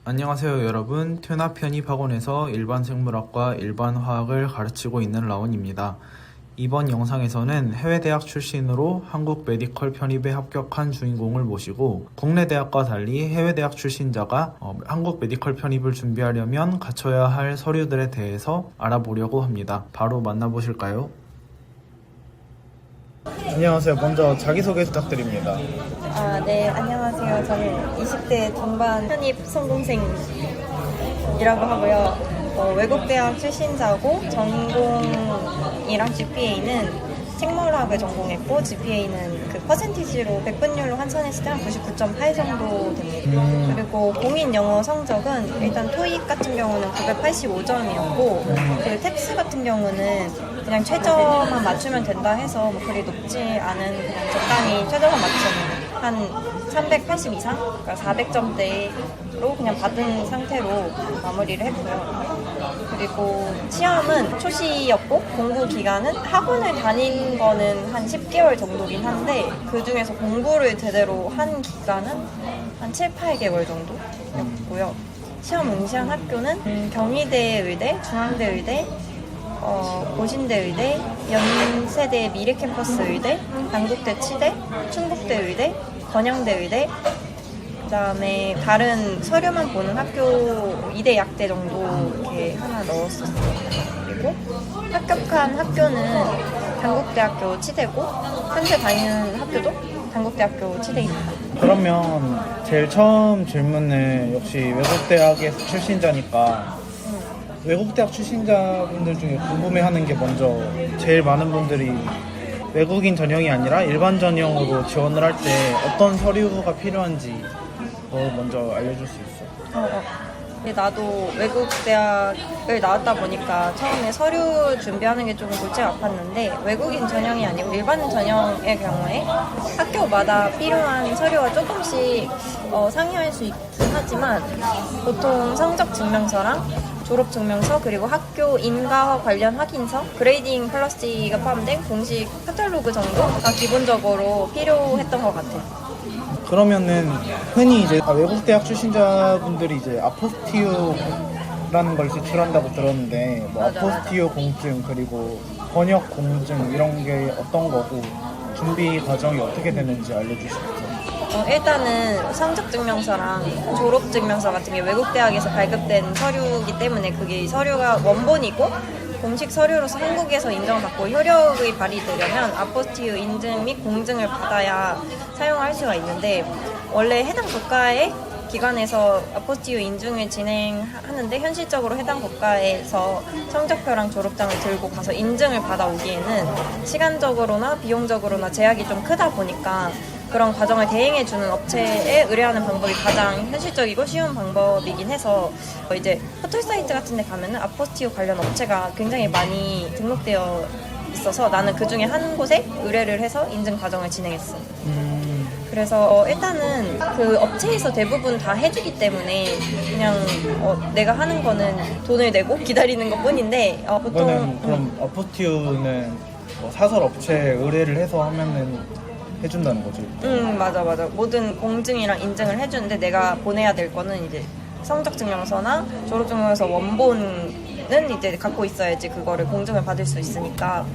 안녕하세요 여러분. 튜나 편입학원에서 일반생물학과 일반화학을 가르치고 있는 라온입니다. 이번 영상에서는 해외대학 출신으로 한국 메디컬 편입에 합격한 주인공을 모시고 국내 대학과 달리 해외대학 출신자가 한국 메디컬 편입을 준비하려면 갖춰야 할 서류들에 대해서 알아보려고 합니다. 바로 만나보실까요? 안녕하세요. 먼저 자기소개 부탁드립니다. 네, 안녕하세요. 저는 20대 중반 편입 성공생이라고 하고요. 외국대학 출신자고 전공이랑 GPA는 생물학을 전공했고 GPA는 그 퍼센티지로 백분율로 환산했을 때 한 99.8 정도 됩니다. 그리고 공인 영어 성적은 일단 토익 같은 경우는 985점이었고 그 텍스 같은 경우는 그냥 최저만 맞추면 된다 해서 뭐 그리 높지 않은 그냥 적당히 최저만 맞추는 한 380 이상? 그러니까 400점대로 그냥 받은 상태로 마무리를 했고요. 그리고 시험은 초시였고 공부 기간은 학원을 다닌 거는 한 10개월 정도긴 한데 그 중에서 공부를 제대로 한 기간은 한 7, 8개월 정도였고요. 시험 응시한 학교는 경희대 의대, 중앙대 의대, 고신대 의대, 연세대 미래캠퍼스 의대, 단국대 치대, 충북대 의대, 건영대 의대, 그 다음에 다른 서류만 보는 학교 2대 약대 정도 이렇게 하나 넣었었어요. 그리고 합격한 학교는 단국대학교 치대고 현재 다니는 학교도 단국대학교 치대입니다. 그러면 제일 처음 질문은 역시 외국대학의 출신자니까 외국대학 출신자분들 중에 궁금해하는 게 먼저 제일 많은 분들이 외국인 전형이 아니라 일반 전형으로 지원을 할 때 어떤 서류가 필요한지 먼저 알려줄 수 있어? 근데 나도 외국 대학을 나왔다 보니까 처음에 서류 준비하는 게 좀 골치가 아팠는데 외국인 전형이 아니고 일반 전형의 경우에 학교마다 필요한 서류가 조금씩 상이할 수 있긴 하지만 보통 성적 증명서랑 졸업 증명서 그리고 학교 인가와 관련 확인서, 그레이딩 플러스 G가 포함된 공식 카탈로그 정도가 기본적으로 필요했던 것 같아요. 그러면은 흔히 이제 외국 대학 출신자분들이 이제 아포스티유라는 걸 제출한다고 들었는데 맞아. 아포스티유 공증 그리고 번역 공증 이런 게 어떤 거고 준비 과정이 어떻게 되는지 알려줄 수 있어요? 일단은 성적증명서랑 졸업증명서 같은 게 외국 대학에서 발급된 서류이기 때문에 그게 서류가 원본이고 공식 서류로서 한국에서 인정받고 효력이 발휘되려면 아포스티유 인증 및 공증을 받아야 사용할 수가 있는데 원래 해당 국가의 기관에서 아포스티유 인증을 진행하는데 현실적으로 해당 국가에서 성적표랑 졸업장을 들고 가서 인증을 받아오기에는 시간적으로나 비용적으로나 제약이 좀 크다 보니까 그런 과정을 대행해주는 업체에 의뢰하는 방법이 가장 현실적이고 쉬운 방법이긴 해서 이제 포털 사이트 같은 데 가면은 아포스티유 관련 업체가 굉장히 많이 등록되어 있어서 나는 그 중에 한 곳에 의뢰를 해서 인증 과정을 진행했어. 그래서 일단은 그 업체에서 대부분 다 해주기 때문에 그냥 내가 하는 거는 돈을 내고 기다리는 것 뿐인데 보통 그럼 아포스티유는 사설 업체에 의뢰를 해서 하면은 해준다는 거죠? 맞아. 모든 공증이랑 인증을 해주는데 내가 보내야 될 거는 이제 성적증명서나 졸업증명서 원본은 이제 갖고 있어야지 그거를 공증을 받을 수 있으니까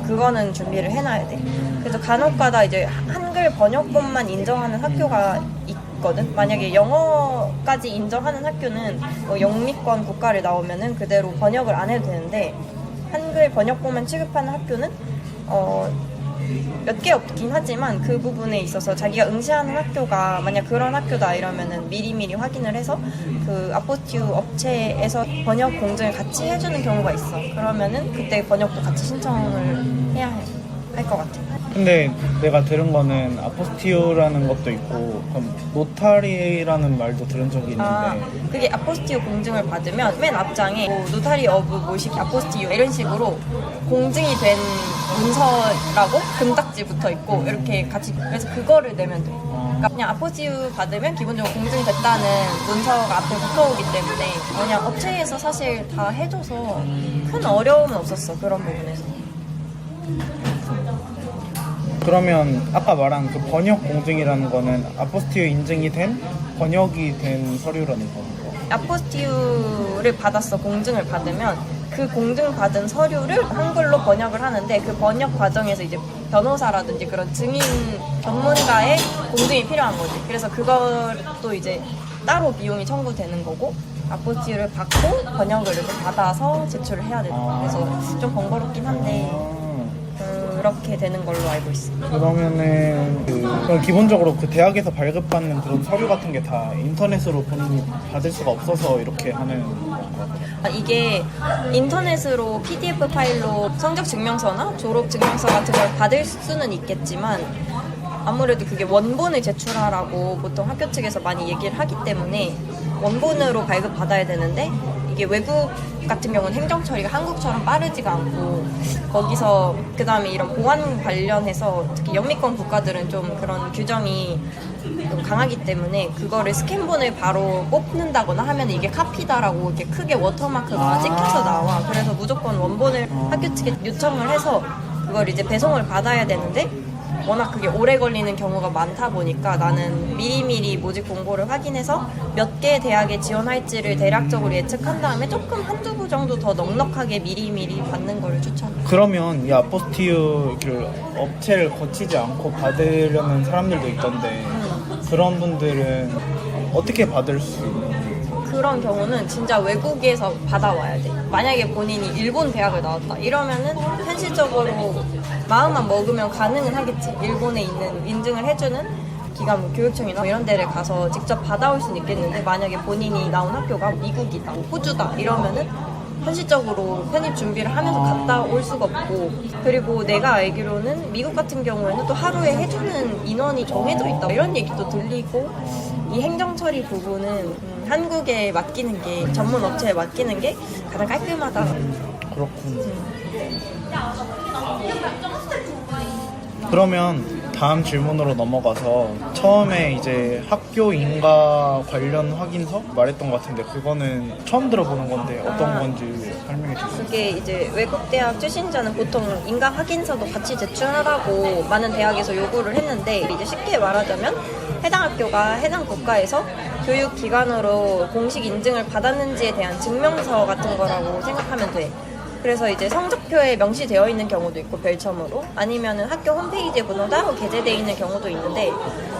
그거는 준비를 해놔야 돼. 그래서 간혹가다 이제 한글 번역본만 인정하는 학교가 있거든. 만약에 영어까지 인정하는 학교는 영미권 국가를 나오면은 그대로 번역을 안 해도 되는데 한글 번역본만 취급하는 학교는 몇 개 없긴 하지만 그 부분에 있어서 자기가 응시하는 학교가 만약 그런 학교다 이러면은 미리미리 확인을 해서 그 아포스티유 업체에서 번역 공증을 같이 해주는 경우가 있어. 그러면은 그때 번역도 같이 신청을 해야 할 것 같아. 근데 내가 들은 거는 아포스티유라는 것도 있고 그럼 노타리라는 말도 들은 적이 있는데 그게 아포스티유 공증을 받으면 맨 앞장에 노타리 어브 뭐식 아포스티유 이런 식으로 공증이 된 문서라고 금딱지 붙어 있고 이렇게 같이 그래서 그거를 내면 돼. 그러니까 그냥 아포스티유 받으면 기본적으로 공증됐다는 문서가 앞에 붙어오기 때문에 그냥 업체에서 사실 다 해줘서 큰 어려움은 없었어. 그런 부분에서. 그러면 아까 말한 그 번역 공증이라는 거는 아포스티유 인증이 된 번역이 된 서류라는 건가요? 아포스티유를 받았어. 공증을 받으면 그 공증받은 서류를 한글로 번역을 하는데 그 번역 과정에서 이제 변호사라든지 그런 증인 전문가의 공증이 필요한 거지. 그래서 그것도 이제 따로 비용이 청구되는 거고 아포스티유를 받고 번역을 이렇게 받아서 제출을 해야 되는 거야. 그래서 좀 번거롭긴 한데 그렇게 되는 걸로 알고 있어. 그러면은 그럼 기본적으로 그 대학에서 발급받는 그런 서류 같은 게 다 인터넷으로 본인이 받을 수가 없어서 이렇게 하는 건가? 이게 인터넷으로 PDF 파일로 성적 증명서나 졸업 증명서 같은 걸 받을 수는 있겠지만 아무래도 그게 원본을 제출하라고 보통 학교 측에서 많이 얘기를 하기 때문에 원본으로 발급받아야 되는데 이게 외국 같은 경우는 행정 처리가 한국처럼 빠르지가 않고 거기서 그 다음에 이런 보안 관련해서 특히 영미권 국가들은 좀 그런 규정이 좀 강하기 때문에 그거를 스캔본을 바로 뽑는다거나 하면 이게 카피다라고 이렇게 크게 워터마크가 찍혀서 나와. 그래서 무조건 원본을 학교 측에 요청을 해서 그걸 이제 배송을 받아야 되는데 워낙 그게 오래 걸리는 경우가 많다 보니까 나는 미리미리 모집 공고를 확인해서 몇 개 대학에 지원할지를 대략적으로 예측한 다음에 조금 한두 부 정도 더 넉넉하게 미리미리 받는 거를 추천해. 그러면 이 아포스티유를 업체를 거치지 않고 받으려는 사람들도 있던데 그런 분들은 어떻게 받을 수 있는? 그런 경우는 진짜 외국에서 받아와야 돼. 만약에 본인이 일본 대학을 나왔다 이러면은 현실적으로 마음만 먹으면 가능은 하겠지. 일본에 있는 인증을 해주는 기관, 뭐 교육청이나 이런 데를 가서 직접 받아올 수는 있겠는데 만약에 본인이 나온 학교가 미국이다, 호주다 이러면은 현실적으로 편입 준비를 하면서 갔다 올 수가 없고 그리고 내가 알기로는 미국 같은 경우에는 또 하루에 해주는 인원이 정해져 있다 이런 얘기도 들리고 이 행정 처리 부분은 한국에 맡기는 게 전문 업체에 맡기는 게 가장 깔끔하다. 그렇군. 그러면 다음 질문으로 넘어가서 처음에 이제 학교 인가 관련 확인서 말했던 것 같은데 그거는 처음 들어보는 건데 어떤 건지 설명해 주세요. 그게 이제 외국 대학 출신자는 보통 인가 확인서도 같이 제출하라고 많은 대학에서 요구를 했는데 이제 쉽게 말하자면 해당 학교가 해당 국가에서 교육기관으로 공식 인증을 받았는지에 대한 증명서 같은 거라고 생각하면 돼. 그래서 이제 성적표에 명시되어 있는 경우도 있고 별첨으로 아니면은 학교 홈페이지에 번호 따로 게재되어 있는 경우도 있는데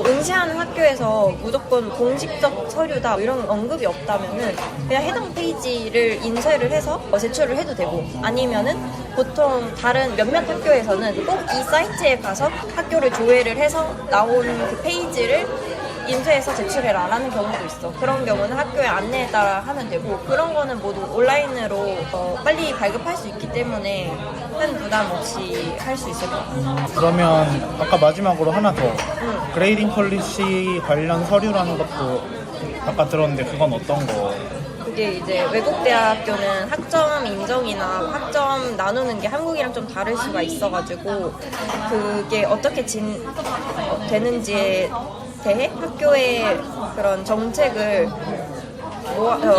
응시하는 학교에서 무조건 공식적 서류다 이런 언급이 없다면은 그냥 해당 페이지를 인쇄를 해서 제출을 해도 되고 아니면은 보통 다른 몇몇 학교에서는 꼭 이 사이트에 가서 학교를 조회를 해서 나온 그 페이지를 인쇄해서 제출해라 라는 경우도 있어. 그런 경우는 학교의 안내에 따라 하면 되고 그런 거는 모두 온라인으로 빨리 발급할 수 있기 때문에 큰 부담 없이 할 수 있을 것 같아. 그러면 아까 마지막으로 하나 더 그레이딩 폴리시 관련 서류라는 것도 아까 들었는데 그건 어떤 거? 그게 이제 외국 대학교는 학점 인정이나 학점 나누는 게 한국이랑 좀 다를 수가 있어가지고 그게 어떻게 되는지에 대해 학교의 그런 정책을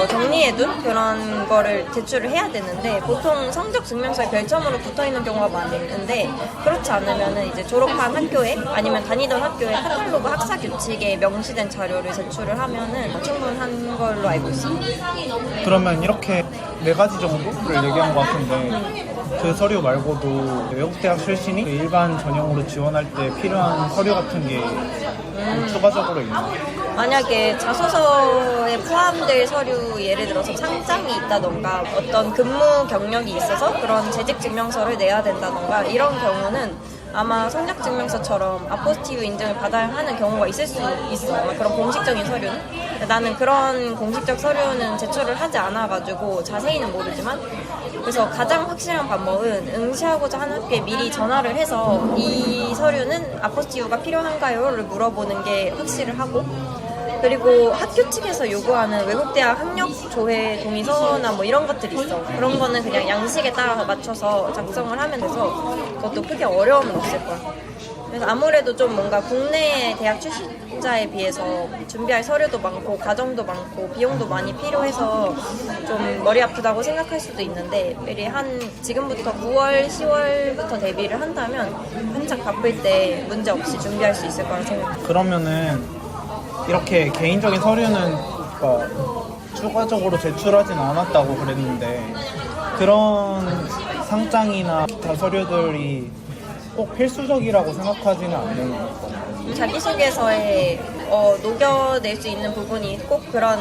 정리해둔 그런 거를 제출을 해야 되는데 보통 성적 증명서에 별첨으로 붙어있는 경우가 많은데 그렇지 않으면은 이제 졸업한 학교에 아니면 다니던 학교의 카탈로그 학사 규칙에 명시된 자료를 제출을 하면은 충분한 걸로 알고 있습니다. 그러면 이렇게 4가지 정도를 얘기한 것 같은데 그 서류 말고도 외국 대학 출신이 그 일반 전형으로 지원할 때 필요한 서류 같은 게 추가적으로 있나요? 만약에 자소서에 포함될 서류 예를 들어서 상장이 있다던가 어떤 근무 경력이 있어서 그런 재직 증명서를 내야 된다던가 이런 경우는 아마 성적 증명서처럼 아포스티유 인증을 받아야 하는 경우가 있을 수 있어. 아마 그런 공식적인 서류는. 나는 그런 공식적 서류는 제출을 하지 않아가지고 자세히는 모르지만 그래서 가장 확실한 방법은 응시하고자 하는 학교에 미리 전화를 해서 이 서류는 아포스티유가 필요한가요?를 물어보는 게 확실을 하고 그리고 학교 측에서 요구하는 외국대학 학력 조회 동의서나 뭐 이런 것들이 있어. 그런 거는 그냥 양식에 따라서 맞춰서 작성을 하면 돼서 그것도 크게 어려움은 없을 거야. 그래서 아무래도 좀 뭔가 국내 대학 출신자에 비해서 준비할 서류도 많고 과정도 많고 비용도 많이 필요해서 좀 머리 아프다고 생각할 수도 있는데 미리 지금부터 9월, 10월부터 대비를 한다면 한창 바쁠 때 문제 없이 준비할 수 있을 거라 생각해요. 그러면은 이렇게 개인적인 서류는 그러니까 추가적으로 제출하진 않았다고 그랬는데 그런 상장이나 기타 서류들이 꼭 필수적이라고 생각하지는 않는 것 같아요. 자기소개서에 녹여낼 수 있는 부분이 꼭 그런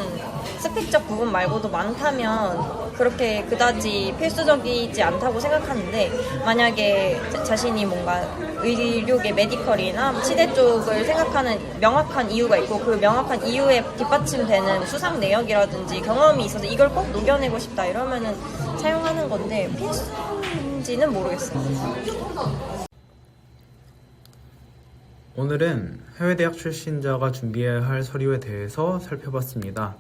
스펙적 부분 말고도 많다면 그렇게 그다지 필수적이지 않다고 생각하는데, 만약에 자신이 뭔가 의료계 메디컬이나 치대 쪽을 생각하는 명확한 이유가 있고 그 명확한 이유에 뒷받침되는 수상 내역이라든지 경험이 있어서 이걸 꼭 녹여내고 싶다 이러면은 사용하는 건데 필수인지는 모르겠어요. 오늘은 해외 대학 출신자가 준비해야 할 서류에 대해서 살펴봤습니다.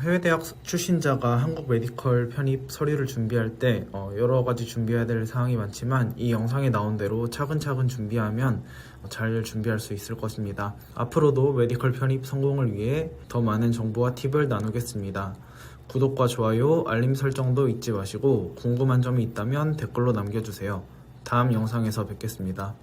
해외 대학 출신자가 한국 메디컬 편입 서류를 준비할 때 여러 가지 준비해야 될 사항이 많지만 이 영상에 나온 대로 차근차근 준비하면 잘 준비할 수 있을 것입니다. 앞으로도 메디컬 편입 성공을 위해 더 많은 정보와 팁을 나누겠습니다. 구독과 좋아요, 알림 설정도 잊지 마시고 궁금한 점이 있다면 댓글로 남겨주세요. 다음 영상에서 뵙겠습니다.